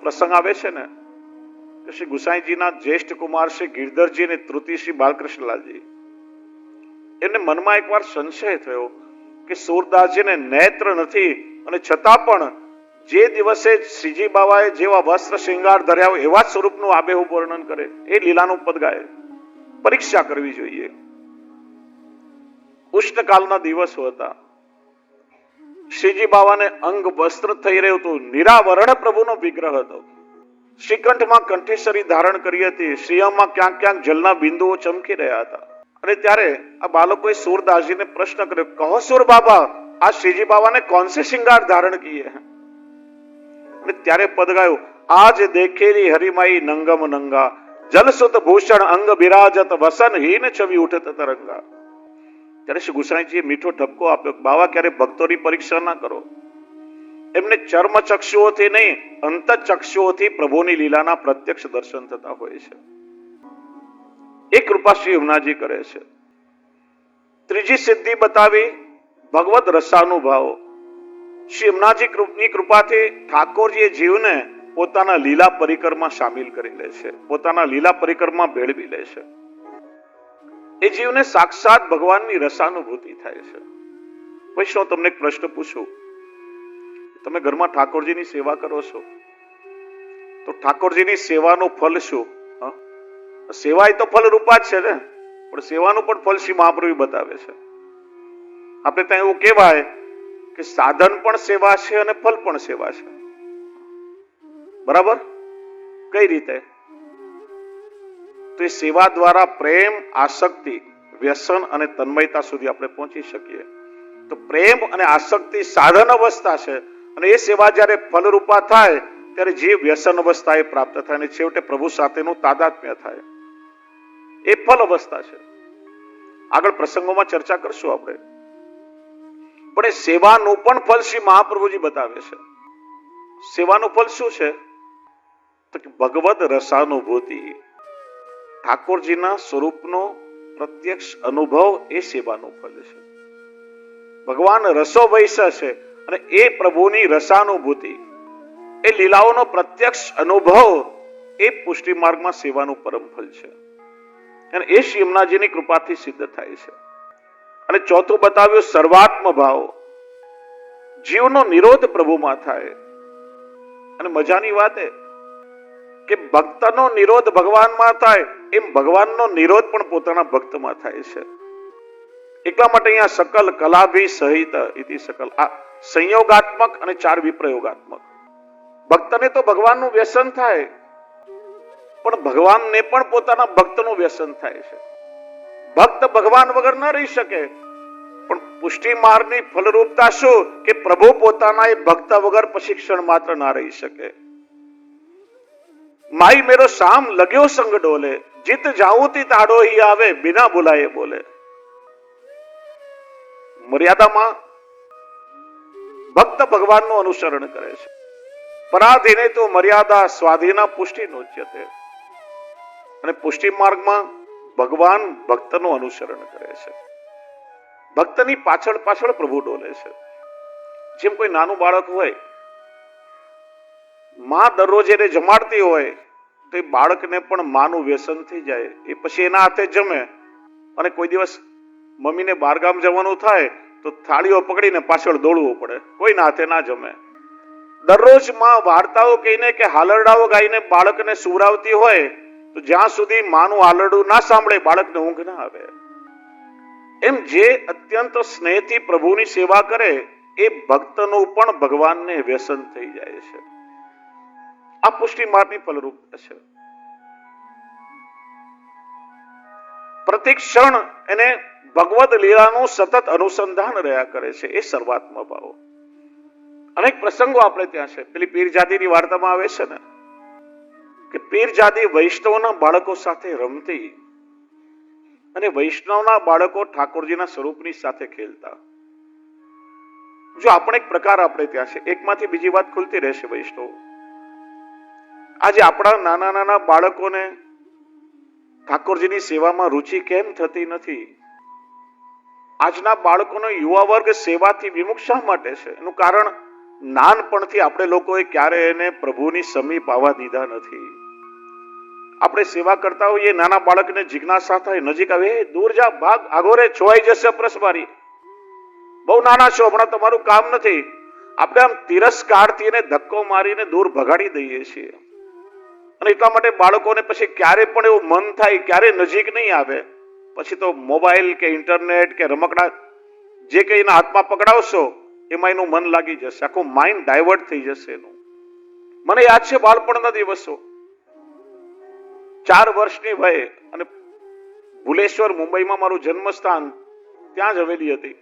પ્રસંગ આવે છે ને કે શ્રી ગુસાઈજીના જ્યેષ્ઠ કુમાર શ્રી ગિરધરજી અને તૃતીય શ્રી બાલકૃષ્ણલાલજી, એમને મનમાં એકવાર સંશય થયો કે સૂરદાસજીને નેત્ર નથી અને છતાં પણ જે દિવસે શ્રીજી બાવાએ જેવા વસ્ત્ર શૃંગાર ધર્યા હોય એવા સ્વરૂપનું આબેહૂબ વર્ણન કરે, એ લીલાનું પદ ગાય. પરીક્ષા કરવી જોઈએ. ઉષ્ણકાલના દિવસો હતા. શ્રીજી બાવાને અંગ વસ્ત્ર થઈ રહ્યું હતું. નિરાવરણ પ્રભુનો વિગ્રહ હતો. શ્રીકંઠમાં કંઠેશ્વરી ધારણ કરી હતી. શ્રીયમાં ક્યાંક ક્યાંક જલના બિંદુઓ ચમકી રહ્યા હતા. અને ત્યારે આ બાળકોએ સૂરદાસજીને પ્રશ્ન કર્યો, કહો સૂર બાબા, આ શ્રીજી બાવાને કોણ સે શ્રृंगार धारण किए हैं? અને ત્યારે પદ ગાયું, આજ દેખેરી હરિમાઈ નંગમ નંગા, જલસુત ભૂષણ અંગ બિરાજત વસન હીન છવી ઉઠત તરંગા. ત્યારે શ્રી ગુસાઈજીએ મીઠો ઠપકો આપ્યો, બાવા ક્યારે ભક્તોની પરીક્ષા ના કરો. એમને ચર્મ ચક્ષુઓથી નહીં, અંત ચક્ષુઓથી પ્રભુની લીલાના પ્રત્યક્ષ દર્શન થતા હોય છે. એ કૃપા શ્રી યમુનાજી કરે છે. ત્રીજી સિદ્ધિ બતાવી ભગવદ રસાનુભાવ. શ્રી યમુનાજીની કૃપાથી ઠાકોરજી જીવને પોતાના લીલા પરિકરમાં સામેલ કરી લે છે, પોતાના લીલા પરિકરમાં ભેળવી લે છે. એ જીવને સાક્ષાત ભગવાનની રસાનુભૂતિ થાય છે. વૈષ્ણવ, તમને એક પ્રશ્ન પૂછું, તમે ઘરમાં ઠાકોરજીની સેવા કરો છો તો ઠાકોરજીની સેવાનું ફલ શું? સેવા એ તો ફલ રૂપા જ છે ને, પણ સેવાનું પણ ફલ શ્રી મહાપ્રભુ બતાવે છે. આપણે ત્યાં એવું કહેવાય કે સાધન પણ સેવા છે અને ફલ પણ સેવા છે. બરાબર? કઈ રીતે? તો એ સેવા દ્વારા પ્રેમ, આસક્તિ, વ્યસન અને તન્મયતા સુધી આપણે પહોંચી શકીએ. તો પ્રેમ અને આસક્તિ સાધન અવસ્થા છે, અને એ સેવા જ્યારે ફલરૂપા થાય ત્યારે જીવ વ્યસન અવસ્થાએ પ્રાપ્ત થાય અને છેવટે પ્રભુ સાથેનું તાદાત્મ્ય થાય. એ ફલ અવસ્થા છે. આગળ પ્રસંગોમાં ચર્ચા કરશું આપણે. પણ એ સેવાનું પણ ફલ શ્રી મહાપ્રભુજી બતાવે છે. સેવાનું ફલ શું છે? તો કે ભગવદ રસાનુભૂતિ, ઠાકોરજીના સ્વરૂપનો પ્રત્યક્ષ અનુભવ એ સેવાનું ફલ છે. ભગવાન રસો વૈશ્ય છે અને એ પ્રભુની રસાનુભૂતિ, એ લીલાઓનો પ્રત્યક્ષ અનુભવ એ પુષ્ટિ માર્ગમાં સેવાનું પરમ ફલ છે. અને એ શ્રી યમુનાજીની કૃપાથી સિદ્ધ થાય છે. અને ચોથું બતાવ્યું સર્વાત્મ ભાવ. જીવનો નિરોધ પ્રભુમાં થાય. અને મજાની વાત એ કે ભક્તનો નિરોધ ભગવાનમાં થાય એમ ભગવાનનો નિરોધ પણ પોતાના ભક્તમાં થાય છે. એટલા માટે અહીંયા સકલ કલાભી સહિત ઇતિ સકલ, આ સંયોગાત્મક અને 4 વિપ્રયોગાત્મક. ભક્તને તો ભગવાનનું વ્યસન થાય, પણ ભગવાનને પણ પોતાના ભક્તનું વ્યસન થાય છે. ભક્ત ભગવાન વગર ન રહી શકે, પણ પુષ્ટિ માર્ગની ફલરૂપતા શું કે પ્રભુ પોતાના એ ભક્ત વગર પછી ક્ષણ માત્ર ના રહી શકે. માઈ મેરો શામ લગ્યો સંગ ડોલે, જીત જાઉં તી તાડો હી આવે, બિના બોલાએ બોલે. મર્યાદામાં ભક્ત ભગવાનનું અનુસરણ કરે છે. પરાધીને તો મર્યાદા સ્વાધીના પુષ્ટિ નોચ્યતે. અને પુષ્ટિ માર્ગમાં ભગવાન ભક્તનું અનુસરણ કરે છે. ભક્તની પાછળ પાછળ પ્રભુ ડોલે છે. જેમ કોઈ નાનું બાળક હોય, માં દરરોજ એને જમાડતી હોય તો એ બાળકને પણ માનું વ્યસન થઈ જાય. એ પછી એના હાથે જમે, અને કોઈ દિવસ મમ્મીને બહારગામ જવાનું થાય તો થાળીઓ પકડીને પાછળ દોડવું પડે, કોઈના હાથે ના જમે. દરરોજ માં વાર્તાઓ કહીને કે હાલરડાઓ ગાઈને બાળકને સુવરાવતી હોય તો જ્યાં સુધી માનું હાલરડું ના સાંભળે બાળકને ઊંઘ ના આવે. એમ જે અત્યંત સ્નેહથી પ્રભુની સેવા કરે એ ભક્તનું પણ ભગવાનને વ્યસન થઈ જાય છે. આ પુષ્ટિ માર્ગની ફલરૂપતા છે. પ્રતિક્ષણ એને ભગવદ લીલાનું સતત અનુસંધાન રહ્યા કરે છે. એ સર્વાત્મ ભાવ. અનેક પ્રસંગો આપણે ત્યાં છે. પેલી પીર જાદીની વાર્તામાં આવે છે ને કે પીર જાદી વૈષ્ણવના બાળકો સાથે રમતી અને વૈષ્ણવના બાળકો ઠાકોરજીના સ્વરૂપની સાથે ખેલતા. જો આપણે એક પ્રકાર આપણે ત્યાં છે, એકમાંથી બીજી વાત ખુલતી રહેશે. વૈષ્ણવ, આજે આપણા નાના નાના બાળકોને ઠાકોરજીની સેવામાં રુચિ કેમ થતી નથી? આજના બાળકોનો યુવા વર્ગ સેવાથી વિમુખ શા માટે છે? એનું કારણ નાનપણથી આપણે લોકોએ ક્યારે એને પ્રભુની સમીપ આવવા દીધા નથી. આપણે સેવા કરતા હોઈએ, નાના બાળકને જિજ્ઞાસા થાય, નજીક આવે, દૂર જા, ભાગ, આગોરે, છોવાઈ જશે અપરસવારી, બહુ નાના છો, હમણાં તમારું કામ નથી. આપણે આમ તિરસ્કારથી એને ધક્કો મારીને દૂર ભગાડી દઈએ છીએ. અને એટલા માટે બાળકોને પછી ક્યારે પણ એવું મન થાય, ક્યારે નજીક નહીં આવે. પછી તો મોબાઈલ કે ઇન્ટરનેટ કે રમકડા જે કંઈ એના હાથમાં પકડાવશો એમાં એનું મન લાગી જશે, આખું માઇન્ડ ડાયવર્ટ થઈ જશે એનું. મને યાદ છે બાળપણના દિવસો, 4 વર્ષની વયે, અને ભુલેશ્વર મુંબઈમાં મારું જન્મસ્થાન, ત્યાં જ હવેલી હતી.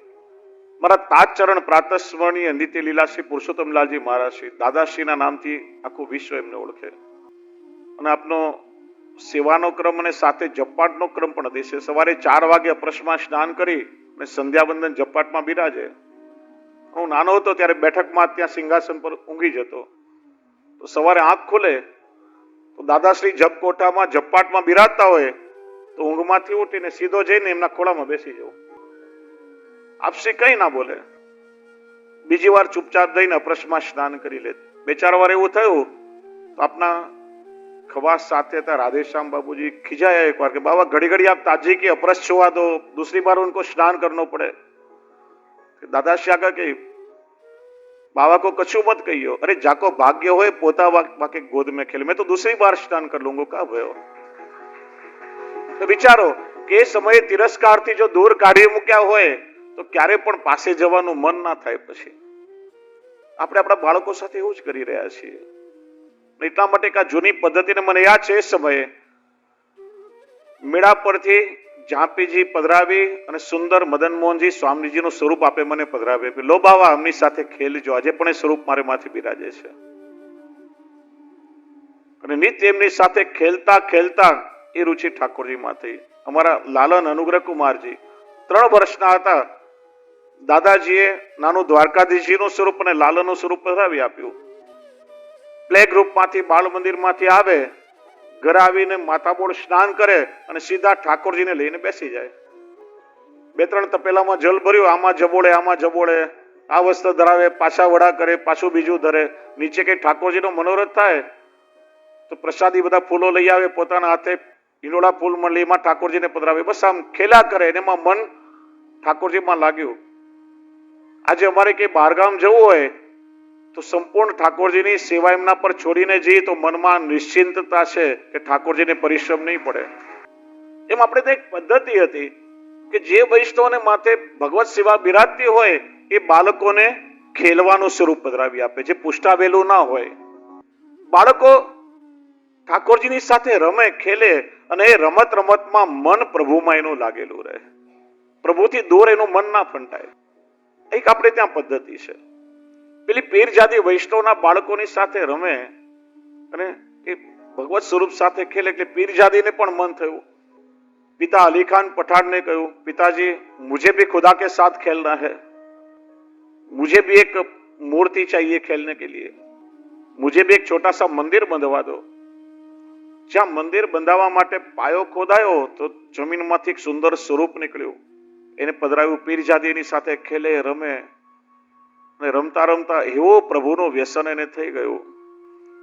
મારા તાજચરણ પ્રાતસ્મરણીય નિત્ય લીલાશ્રી પુરુષોત્તમલાલજી મહારાજશ્રી, દાદાશ્રીના નામથી આખું વિશ્વ એમને ઓળખે. અને આપનો સેવાનો ક્રમ અને સાથે જપાટનો ક્રમ પણ હતી. સવારે 4 વાગે અપરસમાં સ્નાન કરી અને સંધ્યાવંદન જપાટમાં બિરાજે. હું નાનો હતો ત્યારે બેઠકમાં ત્યાં સિંહાસન પર ઊંઘી જતો. તો સવારે આંખ ખુલે તો દાદાશ્રી જપ કોઠામાં જપાટમાં બિરાજતા હોય તો ઊંઘમાંથી ઉઠીને સીધો જઈને એમના ખોળામાં બેસી જવું. આપશ્રી કઈ ના બોલે. બીજી વાર ચૂપચાપ જઈને અપરસમાં સ્નાન કરી લે. 2-4 વાર એવું થયું તો આપના ખવાસ સાથે था राधेश्याम बाबूजी खिंचाया एक बार के बाबा घड़ी घड़ी आप ताजी की अपरस छुआ दो, दूसरी बार उनको स्नान करना पड़े. दादाश्री आका के बाबा को कछु मत कहियो, अरे जाको भाग्य होए पोता वाके गोद में खेले, मैं तो दूसरी बार स्नान कर लूंगा. का भयो? तो विचारो કે એ સમયે તિરસ્કારથી જો દૂર કાઢી મૂક્યા હોય તો ક્યારે પણ પાસે જવાનું મન ના થાય. પછી આપણે આપણા બાળકો સાથે એવું જ કરી રહ્યા છીએ. એટલા માટે આ જૂની પદ્ધતિને મને યાદ છે, એ સમયે મેળા પરથી ઝાંપીજી પધરાવી અને સુંદર મદન મોહનજી સ્વામીજીનું સ્વરૂપ આપે મને પધરાવે, લો બાવા અમની સાથે ખેલજો. આજે પણ એ સ્વરૂપ મારે માથે બિરાજે છે. અને નિત્ય એમની સાથે ખેલતા ખેલતા એ રુચિ ઠાકોરજીમાં થઈ. અમારા લાલન અનુગ્રહ કુમારજી 3 વર્ષના હતા. દાદાજીએ નાનું દ્વારકાધીશજીનું સ્વરૂપ અને લાલનનું સ્વરૂપ પધરાવી આપ્યું. પ્લે ગ્રુપમાંથી, બાળ મંદિરમાંથી આવે, ઘરે આવીને માથાબોળ સ્નાન કરે અને સીધા ઠાકોરજીને લઈને બેસી જાય. 2-3 તપેલામાં જલ ભર્યું, આમાં જબોળે, આમાં જબોળે, આ વસ્ત્ર ધરાવે, પાછા વડા કરે, પાછું બીજું ધરે. નીચે કઈ ઠાકોરજીનો મનોરથ થાય તો પ્રસાદી બધા ફૂલો લઈ આવે, પોતાના હાથે હિંડોળા ફૂલ મળી એમાં ઠાકોરજીને પધરાવે. બસ આમ ખેલા કરે, એમાં મન ઠાકોરજીમાં લાગ્યું. આજે અમારે કઈ બહારગામ જવું હોય તો સંપૂર્ણ ઠાકોરજીની સેવા એમના પર છોડીને જઈએ તો મનમાં નિશ્ચિંતતા છે કે ઠાકોરજીને પરિશ્રમ નહીં પડે. એમ આપણે તો એક પદ્ધતિ હતી કે જે વૈષ્ણવને માથે ભગવત સેવા બિરાજતી હોય એ બાળકોને ખેલવાનું સ્વરૂપ પધરાવી આપે, જે પુષ્ટાવેલું ના હોય. બાળકો ઠાકોરજીની સાથે રમે, ખેલે અને એ રમત રમતમાં મન પ્રભુમાં એનું લાગેલું રહે. પ્રભુથી દૂર એનું મન ના ફંટાય. એક આપણે ત્યાં પદ્ધતિ છે. પેલી પીરજાદી વૈષ્ણવના બાળકોની સાથે રમે અને એ ભગવત સ્વરૂપ સાથે ખેલે એટલે પીરજાદીને પણ મન થયું. પિતા અલી ખાન પઠાણને કહ્યું, પિતાજી મુझे भी खुदा के साथ खेलना है, मुझे भी एक मूर्ति चाहिए खेलने के लिए, मुझे भी एक छोटा सा मंदिर बंधवा दो. જ્યાં મંદિર બંધાવવા માટે પાયો ખોદાયો તો જમીનમાંથી એક સુંદર સ્વરૂપ નીકળ્યું. એને પધરાવ્યું. પીરજાદી એની સાથે ખેલે, રમે અને રમતા રમતા એવો પ્રભુનું વ્યસન એને થઈ ગયું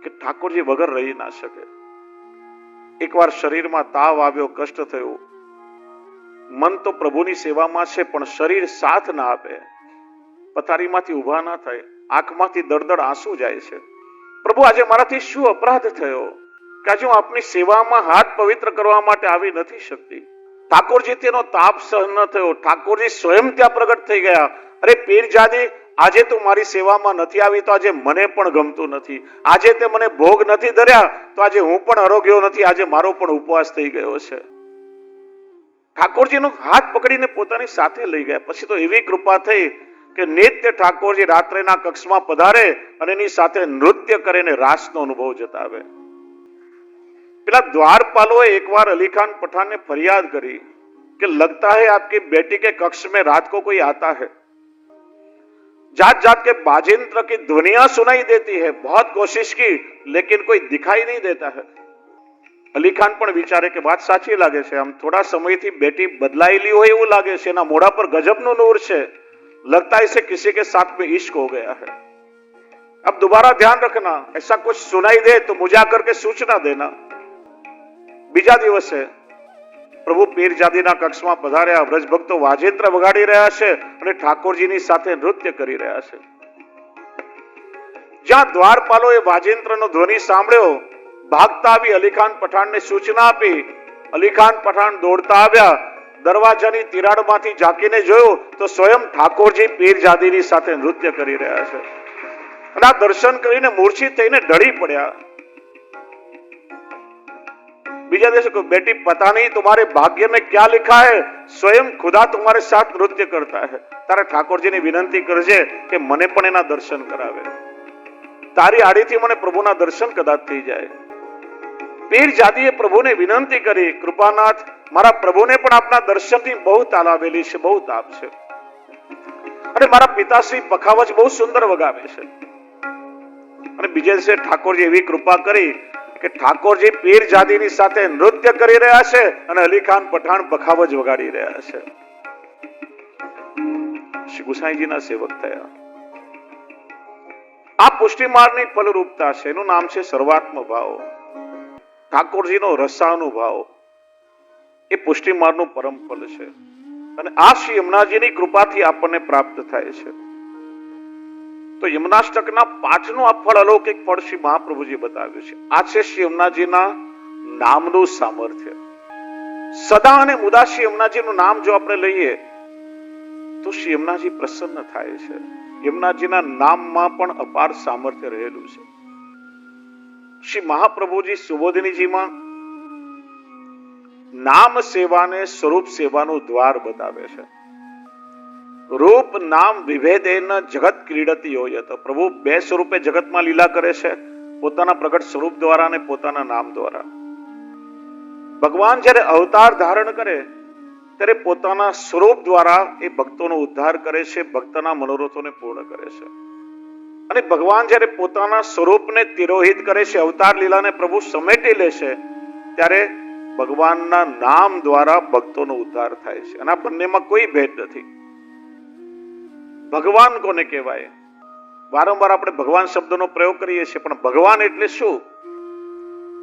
કે ઠાકોરજી વગર રહી ના શકે. એકવાર શરીરમાં તાવ આવ્યો, કષ્ટ થયું. મન તો પ્રભુની સેવામાં છે પણ શરીર સાથ ના આપે. પથારીમાંથી ઊભા ના થાય, આંખમાંથી દળદળ આંસુ જાય છે. પ્રભુ આજે મારાથી શું અપરાધ થયો કે આજે હું આપની સેવામાં હાથ પવિત્ર કરવા માટે આવી નથી શકતી. ઠાકોરજી તેનો તાપ સહન ન થયો. ઠાકોરજી સ્વયં ત્યાં પ્રગટ થઈ ગયા. અરે પીરજાદી, આજે તું મારી સેવામાં નથી આવી તો આજે મને પણ ગમતું નથી. આજે તે મને ભોગ નથી ધર્યા તો આજે હું પણ આરોગ્યો નથી. આજે મારો પણ ઉપવાસ થઈ ગયો છે. ઠાકોરજીનો હાથ પકડીને પોતાની સાથે લઈ ગયા. પછી તો એવી કૃપા થઈ કે નિત્ય ઠાકોરજી રાત્રેના કક્ષમાં પધારે અને એની સાથે નૃત્ય કરીને રાસનો અનુભવ જતાવે. પેલા દ્વારપાલોએ એકવાર અલી ખાન પઠાણને ફરિયાદ કરી કે लगता है आपकी बेटी के कक्ष में रात को कोई आता है, जात जात के बाजेंद्र की ध्वनियां सुनाई देती है, बहुत कोशिश की लेकिन कोई दिखाई नहीं देता है. અલી ખાન પણ વિચારે કે વાત સાચી લાગે છે, આમ થોડા સમયથી બેટી બદલાયેલી હોય એવું લાગે છે, એના મોઢા પર ગજબનું નૂર છે, लगता है इसे किसी के साथ में इश्क हो गया है, अब दोबारा ध्यान रखना, ऐसा कुछ सुनाई दे तो मुझे आकर के सूचना देना। બીજા દિવસે પ્રભુ પીરજાદીના કક્ષમાં પધાર્યા, વ્રજ ભક્તો વાજિંત્ર વગાડી રહ્યા છે અને ઠાકોરજીની સાથે નૃત્ય કરી રહ્યા છે। જ્યાં દ્વારપાલોએ વાજિંત્રનો ધ્વનિ સાંભળ્યો, ભાગતા આવી અલીખાન પઠાણને સૂચના આપી। અલીખાન પઠાણ દોડતા આવ્યા, દરવાજાની તિરાડમાંથી ઝાંકીને જોયું તો સ્વયં ઠાકોરજી પીરજાદીની સાથે નૃત્ય કરી રહ્યા છે અને આ દર્શન કરીને મૂર્છિત થઈને ઢળી પડ્યા। बीजा देश को बेटी पता नहीं तुम्हारे भाग्य में क्या लिखा है, स्वयं खुदा तुम्हारे साथ नृत्य करता है, तारे ठाकुरजी ने विनंती करजे कि मने पण एना दर्शन करावे, तारी आड़ीथी मने प्रभुना दर्शन कदाच थई जाए। पीरजादीए प्रभुने विनंती करी, कृपानाथ मारा प्रभुने पण आपना दर्शननी बहु तालावेली छे, बहु ताप छे अने मारा पिताश्री पखावज बहु सुंदर वगावे छे। अने बीजे दिवसे ठाकुरजी एवी कृपा करी કે ઠાકોરજી પીરજાદીની સાથે નૃત્ય કરી રહ્યા છે અને અલીખાન પઠાણ બખાવજ વગાડી રહ્યા છે। શ્રી ગુસાઈજીના સેવક થયા। આ પુષ્ટિમાર્ગની ફલરૂપતા છે, એનું નામ છે સર્વાત્મ ભાવ, ઠાકોરજીનો રસાનુભાવ, એ પુષ્ટિમાર્ગનું પરમ ફલ છે અને આ શ્રી યમુનાજીની કૃપાથી આપણને પ્રાપ્ત થાય છે। તો યમુનાષ્ટકના પાઠનું આ ફળ અલૌકિક ફળ શ્રી મહાપ્રભુજી બતાવ્યું છે। આ છે શ્રી યમુનાજીના નામનું સામર્થ્ય। સદા અને મુદા શ્રી યમુનાજીનું નામ જો આપણે લઈએ તો શ્રી યમુનાજી પ્રસન્ન થાય છે। યમુનાજીના નામમાં પણ અપાર સામર્થ્ય રહેલું છે। શ્રી મહાપ્રભુજી સુબોધિનીજીમાં નામ સેવાને સ્વરૂપ સેવાનું દ્વાર બતાવે છે। रूप नाम विभेदेन जगत क्रीडती होयत, प्रभु बे स्वरूपे जगतમાં લીલા કરે છે, પોતાના પ્રગટ સ્વરૂપ દ્વારા અને પોતાના નામ દ્વારા। ભગવાન જ્યારે અવતાર ધારણ કરે ત્યારે પોતાના સ્વરૂપ દ્વારા એ ભક્તોનો ઉદ્ધાર કરે છે, ભક્તના મનોરથોને પૂર્ણ કરે છે। અને ભગવાન જ્યારે પોતાના સ્વરૂપને તિરોહિત કરે છે, અવતાર લીલાને પ્રભુ સમેટી લે છે, ત્યારે ભગવાનના નામ દ્વારા ભક્તોનો ઉદ્ધાર થાય છે અને આ બંનેમાં કોઈ ભેદ નથી। ભગવાન કોને કહેવાય? વારંવાર આપણે ભગવાન શબ્દનો પ્રયોગ કરીએ છીએ, પણ ભગવાન એટલે શું?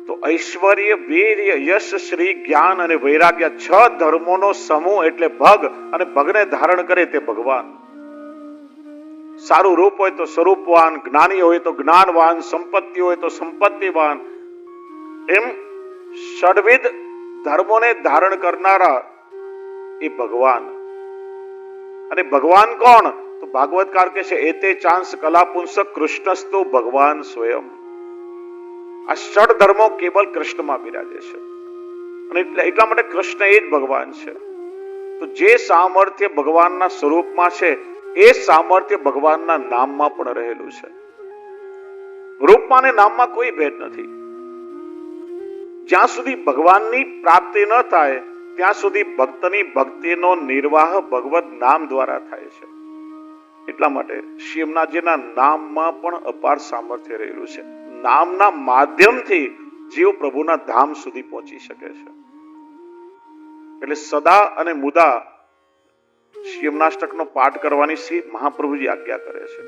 તો ઐશ્વર્ય, વીર્ય, યશ, શ્રી, જ્ઞાન અને વૈરાગ્ય, 6 ધર્મોનો સમૂહ એટલે ભગ, અને ભગને ધારણ કરે તે ભગવાન। સારું રૂપ હોય તો સ્વરૂપવાન, જ્ઞાની હોય તો જ્ઞાનવાન, સંપત્તિ હોય તો સંપત્તિવાન, એમ ષડવિધ ધર્મોને ધારણ કરનારા એ ભગવાન। અને ભગવાન કોણ? તો ભાગવતકાર કહે છે એતે ચાંસ કલાપુંસ કૃષ્ણસ્તુ ભગવાન સ્વયં। આ ષડ ધર્મો કેવલ કૃષ્ણમાં બિરાજે છે અને એટલા માટે કૃષ્ણ એ જ ભગવાન છે। તો જે સામર્થ્ય ભગવાનના સ્વરૂપમાં છે એ સામર્થ્ય ભગવાનના નામમાં પણ રહેલું છે। રૂપમાં અને નામમાં કોઈ ભેદ નથી। જ્યાં સુધી ભગવાનની પ્રાપ્તિ ન થાય ત્યાં સુધી ભક્તની ભક્તિનો નિર્વાહ ભગવત નામ દ્વારા થાય છે। એટલા માટે શ્રી યમુનાજીના નામમાં પણ અપાર સામર્થ્ય રહેલું છે। નામના માધ્યમથી જીવ પ્રભુના ધામ સુધી પહોંચી શકે છે। એટલે સદા અને મુદા શ્રી યમુનાષ્ટકનો પાઠ કરવાની શ્રી મહાપ્રભુજી આજ્ઞા કરે છે।